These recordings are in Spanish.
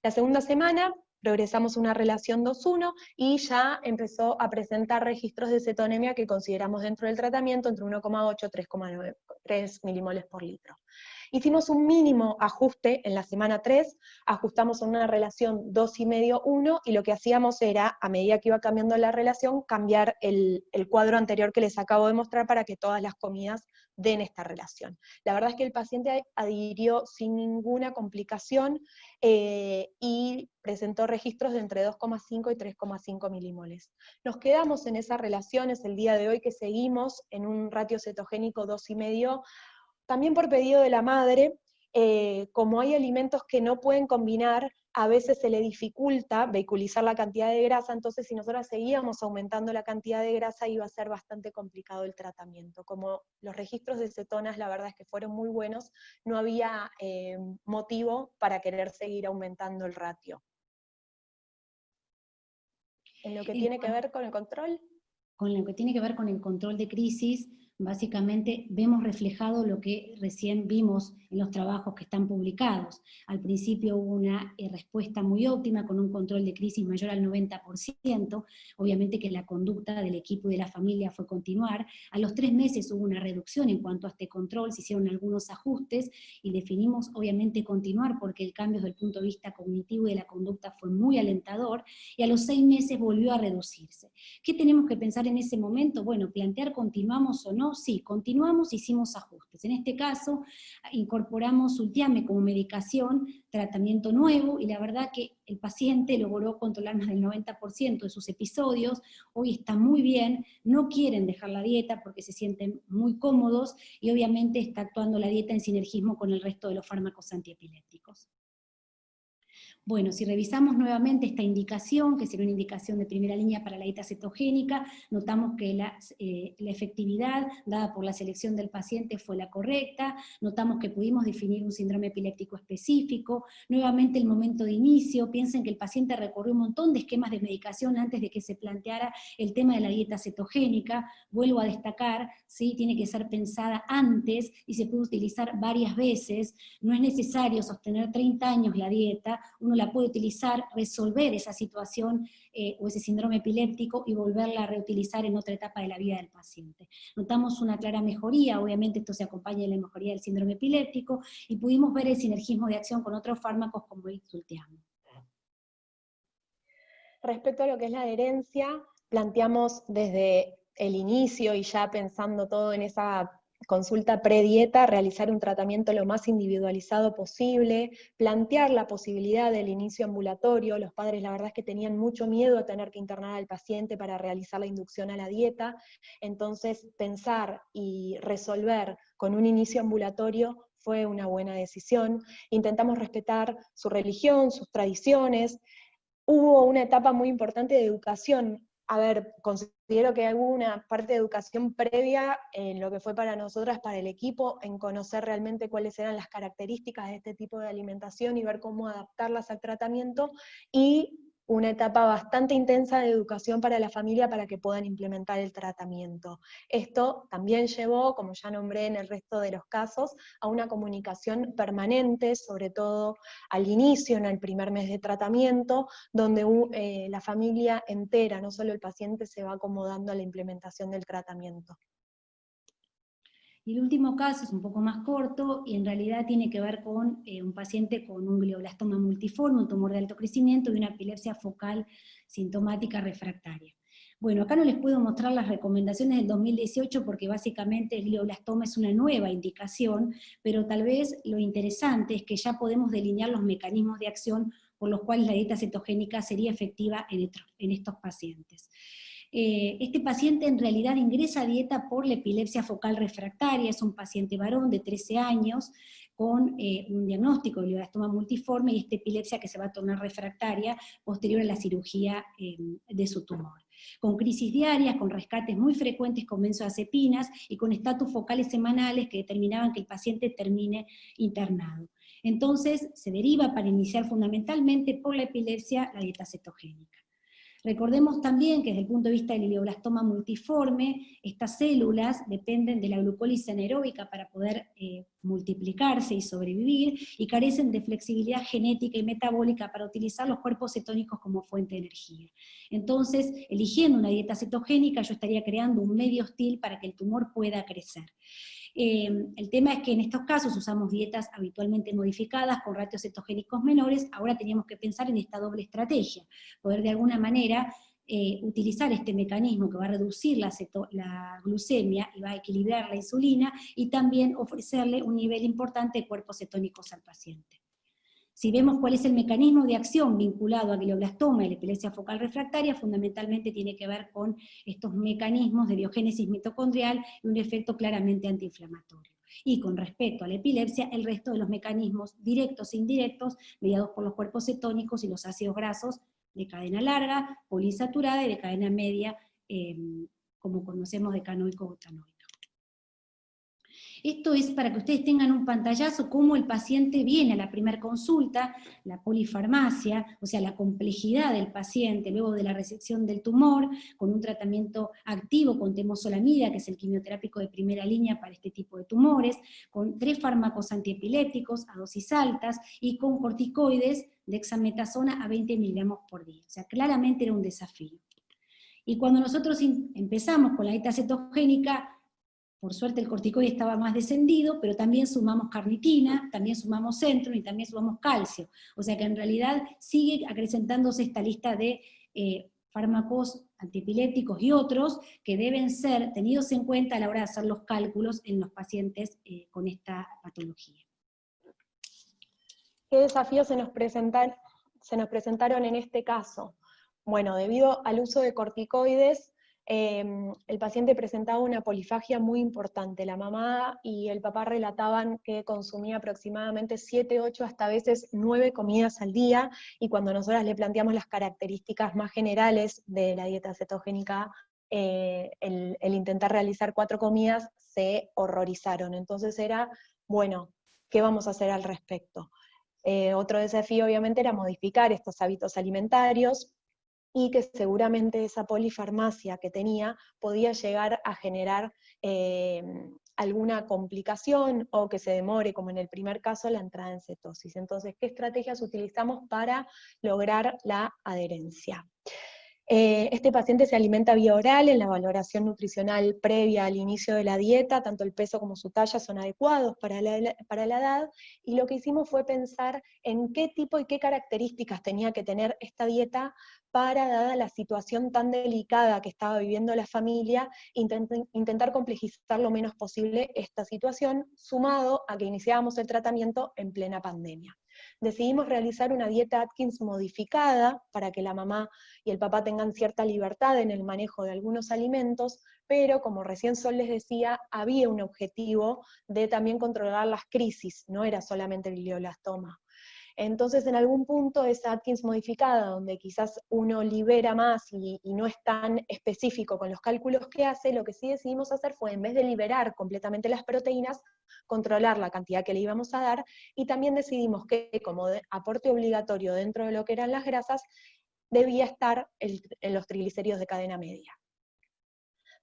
La segunda semana progresamos una relación 2-1 y ya empezó a presentar registros de cetonemia que consideramos dentro del tratamiento entre 1,8 y 3,9, 3 milimoles por litro. Hicimos un mínimo ajuste en la semana 3, ajustamos en una relación 2,5-1, y lo que hacíamos era, a medida que iba cambiando la relación, cambiar el cuadro anterior que les acabo de mostrar para que todas las comidas den esta relación. La verdad es que el paciente adhirió sin ninguna complicación y presentó registros de entre 2,5 y 3,5 milimoles. Nos quedamos en esas relaciones el día de hoy, que seguimos en un ratio cetogénico 2,5, también por pedido de la madre. Como hay alimentos que no pueden combinar, a veces se le dificulta vehiculizar la cantidad de grasa, entonces si nosotros seguíamos aumentando la cantidad de grasa iba a ser bastante complicado el tratamiento. Como los registros de cetonas la verdad es que fueron muy buenos, no había motivo para querer seguir aumentando el ratio. En lo que tiene que ver con el control. Con lo que tiene que ver con el control de crisis, básicamente vemos reflejado lo que recién vimos en los trabajos que están publicados. Al principio hubo una respuesta muy óptima con un control de crisis mayor al 90%, obviamente que la conducta del equipo y de la familia fue continuar. A los 3 meses hubo una reducción en cuanto a este control, se hicieron algunos ajustes y definimos obviamente continuar porque el cambio desde el punto de vista cognitivo y de la conducta fue muy alentador, y a los 6 meses volvió a reducirse. ¿Qué tenemos que pensar en ese momento? Bueno, plantear continuamos o no. Sí, continuamos, hicimos ajustes. En este caso, incorporamos Ultiame como medicación, tratamiento nuevo, y la verdad que el paciente logró controlar más del 90% de sus episodios, hoy está muy bien, no quieren dejar la dieta porque se sienten muy cómodos, y obviamente está actuando la dieta en sinergismo con el resto de los fármacos antiepilépticos. Bueno, si revisamos nuevamente esta indicación, que sería una indicación de primera línea para la dieta cetogénica, notamos que la efectividad dada por la selección del paciente fue la correcta, notamos que pudimos definir un síndrome epiléptico específico, nuevamente el momento de inicio, piensen que el paciente recorrió un montón de esquemas de medicación antes de que se planteara el tema de la dieta cetogénica, vuelvo a destacar, ¿sí? Tiene que ser pensada antes y se puede utilizar varias veces, no es necesario sostener 30 años la dieta, uno la puede utilizar, resolver esa situación o ese síndrome epiléptico y volverla a reutilizar en otra etapa de la vida del paciente. Notamos una clara mejoría, obviamente esto se acompaña de la mejoría del síndrome epiléptico, y pudimos ver el sinergismo de acción con otros fármacos como el Ultiame. Respecto a lo que es la adherencia, planteamos desde el inicio y ya pensando todo en esa consulta predieta, realizar un tratamiento lo más individualizado posible, plantear la posibilidad del inicio ambulatorio. Los padres la verdad es que tenían mucho miedo a tener que internar al paciente para realizar la inducción a la dieta, entonces pensar y resolver con un inicio ambulatorio fue una buena decisión. Intentamos respetar su religión, sus tradiciones. Hubo una etapa muy importante de educación. A ver, considero que hubo una parte de educación previa en lo que fue para nosotras, para el equipo, en conocer realmente cuáles eran las características de este tipo de alimentación y ver cómo adaptarlas al tratamiento, y una etapa bastante intensa de educación para la familia para que puedan implementar el tratamiento. Esto también llevó, como ya nombré en el resto de los casos, a una comunicación permanente, sobre todo al inicio, en el primer mes de tratamiento, donde la familia entera, no solo el paciente, se va acomodando a la implementación del tratamiento. Y el último caso es un poco más corto y en realidad tiene que ver con un paciente con un glioblastoma multiforme, un tumor de alto crecimiento y una epilepsia focal sintomática refractaria. Bueno, acá no les puedo mostrar las recomendaciones del 2018 porque básicamente el glioblastoma es una nueva indicación, pero tal vez lo interesante es que ya podemos delinear los mecanismos de acción por los cuales la dieta cetogénica sería efectiva en estos pacientes. Este paciente en realidad ingresa a dieta por la epilepsia focal refractaria, es un paciente varón de 13 años con un diagnóstico de glioblastoma multiforme y esta epilepsia que se va a tornar refractaria posterior a la cirugía de su tumor. Con crisis diarias, con rescates muy frecuentes con benzodiazepinas y con estatus focales semanales que determinaban que el paciente termine internado. Entonces se deriva para iniciar fundamentalmente por la epilepsia la dieta cetogénica. Recordemos también que desde el punto de vista del glioblastoma multiforme, estas células dependen de la glucólisis anaeróbica para poder multiplicarse y sobrevivir, y carecen de flexibilidad genética y metabólica para utilizar los cuerpos cetónicos como fuente de energía. Entonces, eligiendo una dieta cetogénica, yo estaría creando un medio hostil para que el tumor pueda crecer. El tema es que en estos casos usamos dietas habitualmente modificadas con ratios cetogénicos menores. Ahora teníamos que pensar en esta doble estrategia, poder de alguna manera utilizar este mecanismo que va a reducir la glucemia y va a equilibrar la insulina, y también ofrecerle un nivel importante de cuerpos cetónicos al paciente. Si vemos cuál es el mecanismo de acción vinculado al glioblastoma y la epilepsia focal refractaria, fundamentalmente tiene que ver con estos mecanismos de biogénesis mitocondrial y un efecto claramente antiinflamatorio. Y con respecto a la epilepsia, el resto de los mecanismos directos e indirectos, mediados por los cuerpos cetónicos y los ácidos grasos de cadena larga, poliinsaturada, y de cadena media, como conocemos, decanoico o butanoico. Esto es para que ustedes tengan un pantallazo cómo el paciente viene a la primera consulta, la polifarmacia, o sea, la complejidad del paciente luego de la resección del tumor, con un tratamiento activo con temozolomida, que es el quimioterápico de primera línea para este tipo de tumores, con 3 fármacos antiepilépticos a dosis altas y con corticoides de dexametasona a 20 miligramos por día. O sea, claramente era un desafío. Y cuando nosotros empezamos con la dieta cetogénica, por suerte el corticoide estaba más descendido, pero también sumamos carnitina, también sumamos centro y también sumamos calcio. O sea que en realidad sigue acrecentándose esta lista de fármacos antiepilépticos y otros que deben ser tenidos en cuenta a la hora de hacer los cálculos en los pacientes con esta patología. ¿Qué desafíos se nos presentaron en este caso? Bueno, debido al uso de corticoides, el paciente presentaba una polifagia muy importante. La mamá y el papá relataban que consumía aproximadamente 7, 8, hasta a veces 9 comidas al día, y cuando nosotras le planteamos las características más generales de la dieta cetogénica, el intentar realizar 4 comidas, se horrorizaron. Entonces era, bueno, ¿qué vamos a hacer al respecto? Otro desafío obviamente era modificar estos hábitos alimentarios, y que seguramente esa polifarmacia que tenía podía llegar a generar alguna complicación o que se demore, como en el primer caso, la entrada en cetosis. Entonces, ¿qué estrategias utilizamos para lograr la adherencia? Este paciente se alimenta vía oral. En la valoración nutricional previa al inicio de la dieta, tanto el peso como su talla son adecuados para la edad, y lo que hicimos fue pensar en qué tipo y qué características tenía que tener esta dieta para, dada la situación tan delicada que estaba viviendo la familia, intentar complejizar lo menos posible esta situación, sumado a que iniciábamos el tratamiento en plena pandemia. Decidimos realizar una dieta Atkins modificada para que la mamá y el papá tengan cierta libertad en el manejo de algunos alimentos, pero como recién Sol les decía, había un objetivo de también controlar las crisis, no era solamente el glioblastoma. Entonces, en algún punto, esa Atkins modificada, donde quizás uno libera más y no es tan específico con los cálculos que hace, lo que sí decidimos hacer fue, en vez de liberar completamente las proteínas, controlar la cantidad que le íbamos a dar, y también decidimos que, como aporte obligatorio dentro de lo que eran las grasas, debía estar en los triglicéridos de cadena media.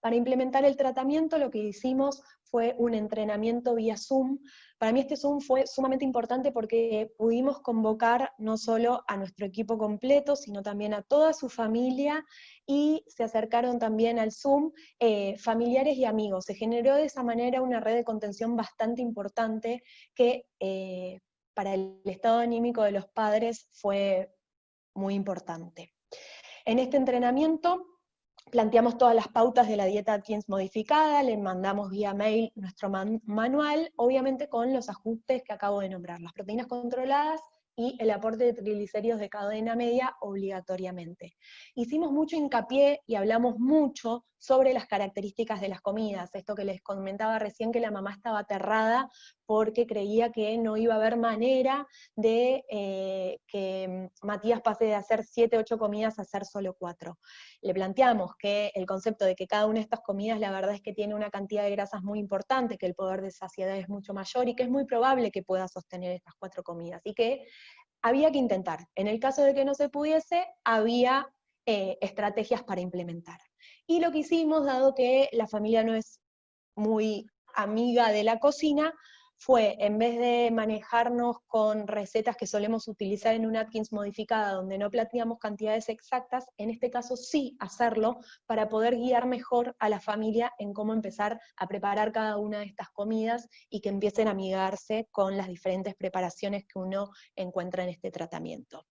Para implementar el tratamiento, lo que hicimos fue un entrenamiento vía Zoom. Para mí este Zoom fue sumamente importante porque pudimos convocar no solo a nuestro equipo completo, sino también a toda su familia, y se acercaron también al Zoom familiares y amigos. Se generó de esa manera una red de contención bastante importante que para el estado anímico de los padres fue muy importante. En este entrenamiento planteamos todas las pautas de la dieta Atkins modificada, le mandamos vía mail nuestro manual, obviamente con los ajustes que acabo de nombrar, las proteínas controladas y el aporte de triglicéridos de cadena media obligatoriamente. Hicimos mucho hincapié y hablamos mucho sobre las características de las comidas, esto que les comentaba recién, que la mamá estaba aterrada porque creía que no iba a haber manera de que Matías pase de hacer 7, 8 comidas a hacer solo 4. Le planteamos que el concepto de que cada una de estas comidas, la verdad es que tiene una cantidad de grasas muy importante, que el poder de saciedad es mucho mayor y que es muy probable que pueda sostener estas 4 comidas, y que había que intentar. En el caso de que no se pudiese, había estrategias para implementar. Y lo que hicimos, dado que la familia no es muy amiga de la cocina, fue, en vez de manejarnos con recetas que solemos utilizar en una Atkins modificada, donde no planteamos cantidades exactas, en este caso sí hacerlo, para poder guiar mejor a la familia en cómo empezar a preparar cada una de estas comidas, y que empiecen a amigarse con las diferentes preparaciones que uno encuentra en este tratamiento.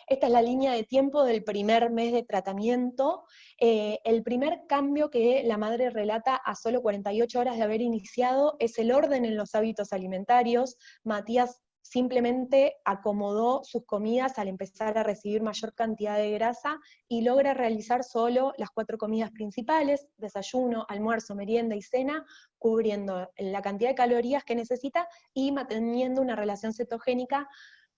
Esta es la línea de tiempo del primer mes de tratamiento. El primer cambio que la madre relata a solo 48 horas de haber iniciado es el orden en los hábitos alimentarios. Matías simplemente acomodó sus comidas al empezar a recibir mayor cantidad de grasa y logra realizar solo las 4 comidas principales: desayuno, almuerzo, merienda y cena, cubriendo la cantidad de calorías que necesita y manteniendo una relación cetogénica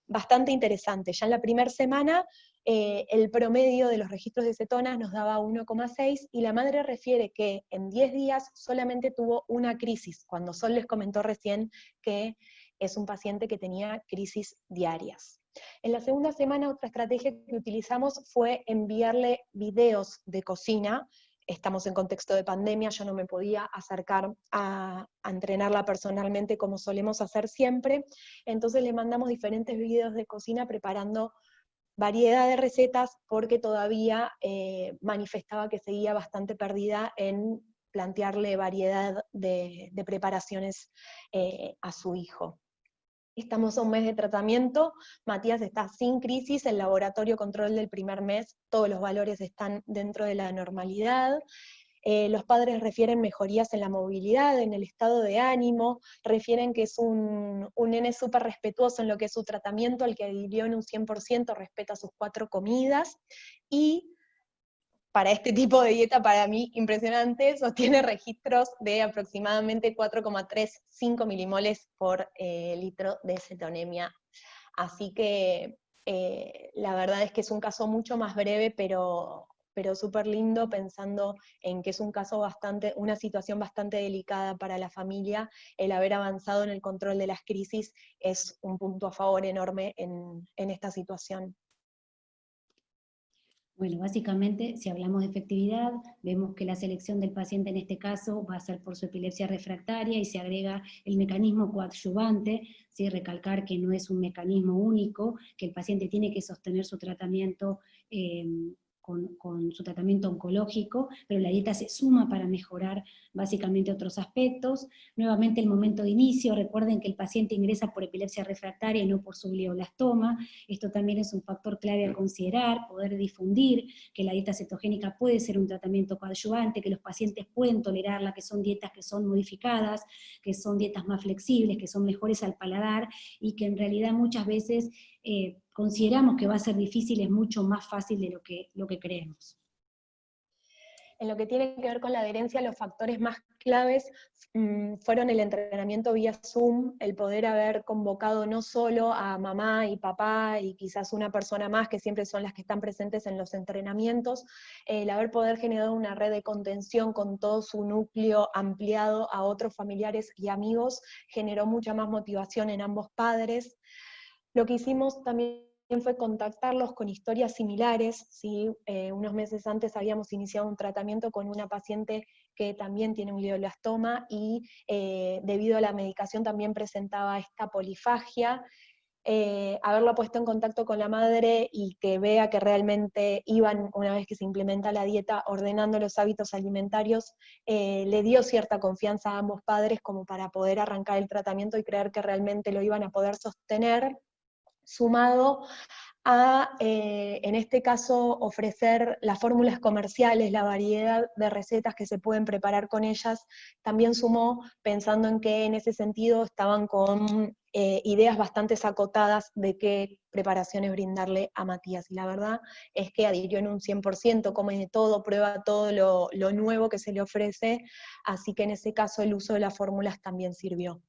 bastante interesante. Ya en la primera semana el promedio de los registros de cetonas nos daba 1,6, y la madre refiere que en 10 días solamente tuvo una crisis, cuando Sol les comentó recién que es un paciente que tenía crisis diarias. En la segunda semana, otra estrategia que utilizamos fue enviarle videos de cocina. Estamos en contexto de pandemia, yo no me podía acercar a entrenarla personalmente como solemos hacer siempre, entonces le mandamos diferentes videos de cocina preparando variedad de recetas, porque todavía manifestaba que seguía bastante perdida en plantearle variedad de preparaciones a su hijo. Estamos a un mes de tratamiento, Matías está sin crisis, el laboratorio control del primer mes, todos los valores están dentro de la normalidad. Los padres refieren mejorías en la movilidad, en el estado de ánimo, refieren que es un nene súper respetuoso en lo que es su tratamiento, al que adhirió en un 100%, respeta sus 4 comidas, y para este tipo de dieta, para mí, impresionante, sostiene registros de aproximadamente 4,35 milimoles por litro de cetonemia. Así que la verdad es que es un caso mucho más breve, pero súper lindo, pensando en que es un caso una situación bastante delicada para la familia. El haber avanzado en el control de las crisis es un punto a favor enorme en esta situación. Bueno, básicamente, si hablamos de efectividad, vemos que la selección del paciente en este caso va a ser por su epilepsia refractaria, y se agrega el mecanismo coadyuvante, ¿sí? Recalcar que no es un mecanismo único, que el paciente tiene que sostener su tratamiento con su tratamiento oncológico, pero la dieta se suma para mejorar básicamente otros aspectos. Nuevamente el momento de inicio, recuerden que el paciente ingresa por epilepsia refractaria y no por su glioblastoma. Esto también es un factor clave a considerar, poder difundir que la dieta cetogénica puede ser un tratamiento coadyuvante, que los pacientes pueden tolerarla, que son dietas que son modificadas, que son dietas más flexibles, que son mejores al paladar, y que en realidad muchas veces consideramos que va a ser difícil, es mucho más fácil de lo que creemos. En lo que tiene que ver con la adherencia, los factores más claves fueron el entrenamiento vía Zoom, el poder haber convocado no solo a mamá y papá y quizás una persona más, que siempre son las que están presentes en los entrenamientos, el haber poder generado una red de contención con todo su núcleo ampliado a otros familiares y amigos, generó mucha más motivación en ambos padres. Lo que hicimos también fue contactarlos con historias similares, ¿sí? Unos meses antes habíamos iniciado un tratamiento con una paciente que también tiene un glioblastoma, y debido a la medicación también presentaba esta polifagia. Haberla puesto en contacto con la madre y que vea que realmente iban, una vez que se implementa la dieta, ordenando los hábitos alimentarios, le dio cierta confianza a ambos padres como para poder arrancar el tratamiento y creer que realmente lo iban a poder sostener, sumado a, en este caso, ofrecer las fórmulas comerciales, la variedad de recetas que se pueden preparar con ellas, también sumó, pensando en que en ese sentido estaban con ideas bastante acotadas de qué preparaciones brindarle a Matías. Y la verdad es que adhirió en un 100%, come de todo, prueba todo lo nuevo que se le ofrece, así que en ese caso el uso de las fórmulas también sirvió.